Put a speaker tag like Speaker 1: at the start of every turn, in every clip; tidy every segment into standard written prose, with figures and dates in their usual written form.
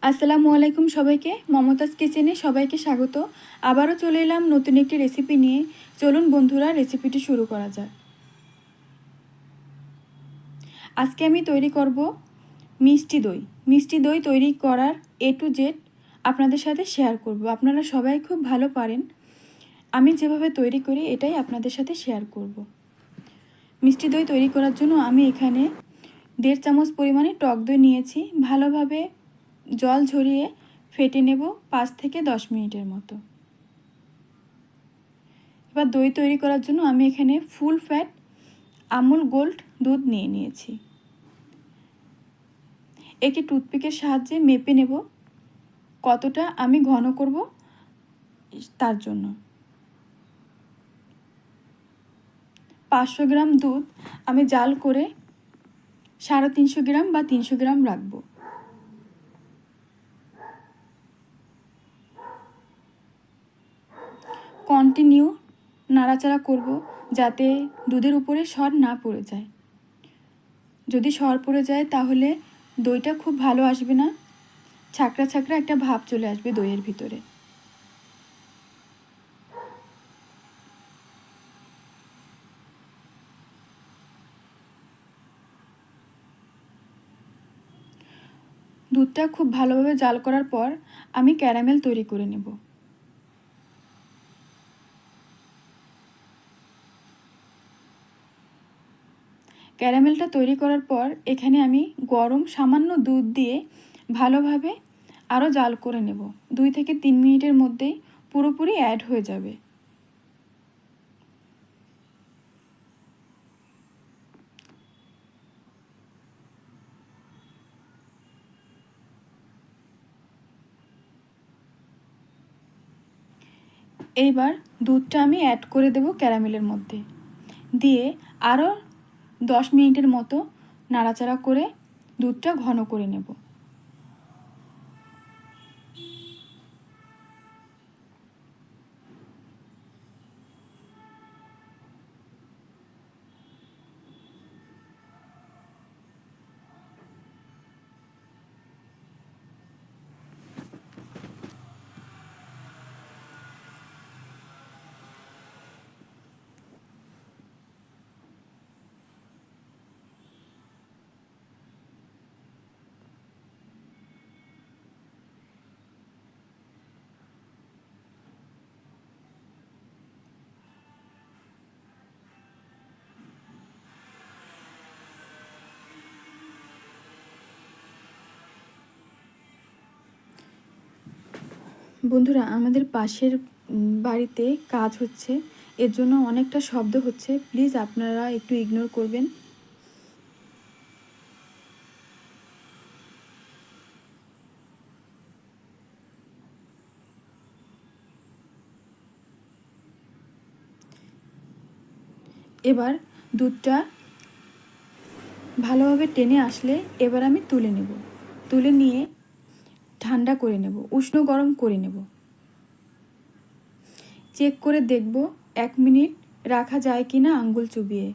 Speaker 1: আসসালামু আলাইকুম সবাইকে। মমতাজ কিচেনে সবাইকে স্বাগত। আবারও চলে এলাম নতুন একটি রেসিপি নিয়ে। চলুন বন্ধুরা, রেসিপিটি শুরু করা যাক। আজকে আমি তৈরি করব মিষ্টি দই। মিষ্টি দই তৈরি করার A to Z আপনাদের সাথে শেয়ার করব। আপনারা সবাই খুব ভালো পারেন। আমি যেভাবে তৈরি করি এটাই আপনাদের সাথে শেয়ার করব। মিষ্টি দই তৈরি করার জন্য আমি এখানে 1.5 চামচ পরিমাণে টক দই নিয়েছি। ভালোভাবে জল ঝরিয়ে ফেটে নেব 5 থেকে 10 মিনিটের মতো। এবার দই তৈরি করার জন্য আমি এখানে ফুল ফ্যাট আমুল গোল্ড দুধ নিয়েছি। একটি টুথপিকের সাহায্যে মেপে নেব কতটা আমি ঘন করব তার জন্য। 500 গ্রাম দুধ আমি জাল করে 350 গ্রাম বা 300 গ্রাম রাখবো। কন্টিনিউ নাড়াচাড়া করব যাতে দুধের উপরে সর না পড়ে যায়। যদি সর পড়ে যায় তাহলে দইটা খুব ভালো আসবে না, ছাকড়া ছাকড়া একটা ভাব চলে আসবে দইয়ের ভিতরে। দুধটা খুব ভালোভাবে জাল করার পর আমি ক্যারামেল তৈরি করে নেব। ক্যারামেলটা তৈরি করার পর এখানে আমি গরম সামান্য দুধ দিয়ে ভালোভাবে আরও জাল করে নেব। 2 থেকে 3 মিনিটের মধ্যেই পুরোপুরি অ্যাড হয়ে যাবে। এইবার দুধটা আমি অ্যাড করে দেব ক্যারামেলের মধ্যে, দিয়ে আরও 10 মিনিটের মতো নাড়াচাড়া করে দুধটা ঘন করে নেব। বন্ধুরা, আমাদের পাশের বাড়িতে কাজ হচ্ছে, এর জন্য অনেকটা শব্দ হচ্ছে। প্লিজ আপনারা একটু ইগনোর করবেন। এবার দুধটা ভালোভাবে টেনে আসলে এবার আমি তুলে নেব। তুলে নিয়ে ঠান্ডা করে নেব, উষ্ণ গরম করে নেব। চেক করে দেখব 1 মিনিট রাখা যায় কি না আঙ্গুল চুবিয়ে।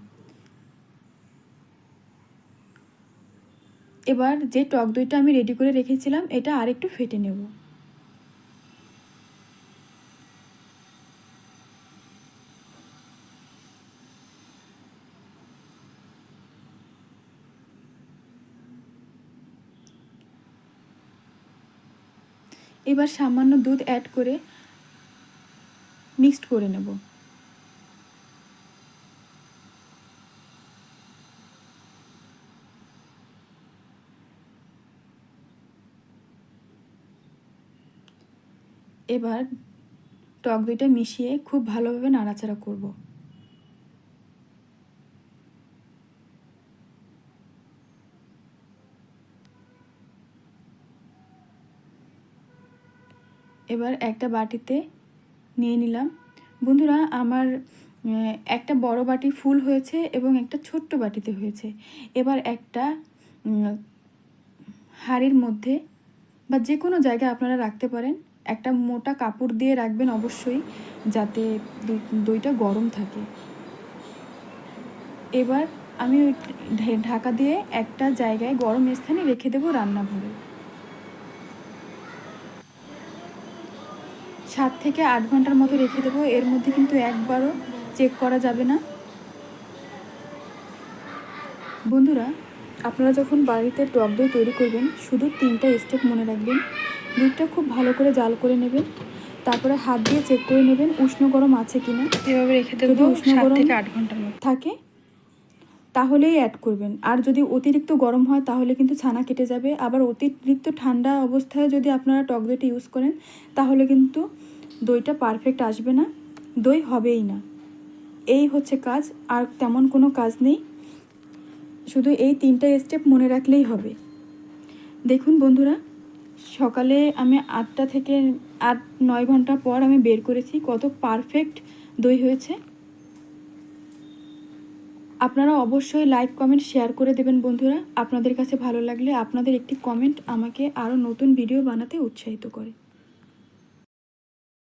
Speaker 1: এবার যে টক দইটা আমি রেডি করে রেখেছিলাম এটা আরেকটু ফেটে নেব। এবার সামান্য দুধ অ্যাড করে মিক্সড করে নেব। এবার টক দইটা মিশিয়ে খুব ভালোভাবে নাড়াচাড়া করব। এবার একটা বাটিতে নিয়ে নিলাম। বন্ধুরা, আমার একটা বড় বাটি ফুল হয়েছে এবং একটা ছোট্ট বাটিতে হয়েছে। এবার একটা হাঁড়ির মধ্যে বা যে কোনো জায়গায় আপনারা রাখতে পারেন, একটা মোটা কাপড় দিয়ে রাখবেন অবশ্যই, যাতে দইটা গরম থাকে। এবার আমি ঢাকা দিয়ে একটা জায়গায় গরম স্থানে রেখে দেবো রান্নাঘরে। 7 থেকে 8 ঘন্টার মতো রেখে দেবো। এর মধ্যে কিন্তু একবারও চেক করা যাবে না। বন্ধুরা, আপনারা যখন বাড়িতে টক দই তৈরি করবেন শুধু 3টা স্টেপ মনে রাখবেন। দুধটা খুব ভালো করে জাল করে নেবেন, তারপরে হাত দিয়ে চেক করে নেবেন উষ্ণ গরম আছে কিনা। এভাবে রেখে দেবো। যদি উষ্ণ গরম 7 থেকে 8 ঘন্টার মতো থাকে তাহলেই অ্যাড করবেন। আর যদি অতিরিক্ত গরম হয় তাহলে কিন্তু ছানা কেটে যাবে। আবার অতিরিক্ত ঠান্ডা অবস্থায় যদি আপনারা টক দইটা ইউজ করেন তাহলে কিন্তু দইটা পারফেক্ট আসবে না, দই হবেই না। এই হচ্ছে কাজ, আর তেমন কোনো কাজ নেই। শুধু এই 3টা স্টেপ মনে রাখলেই হবে। দেখুন বন্ধুরা, সকালে আমি 8টা থেকে 8-9 ঘন্টা পর আমি বের করেছি, কত পারফেক্ট দই হয়েছে। আপনারা অবশ্যই লাইক কমেন্ট শেয়ার করে দেবেন বন্ধুরা। আপনাদের কাছে ভালো লাগলে আপনাদের একটি কমেন্ট আমাকে আরও নতুন ভিডিও বানাতে উৎসাহিত করে।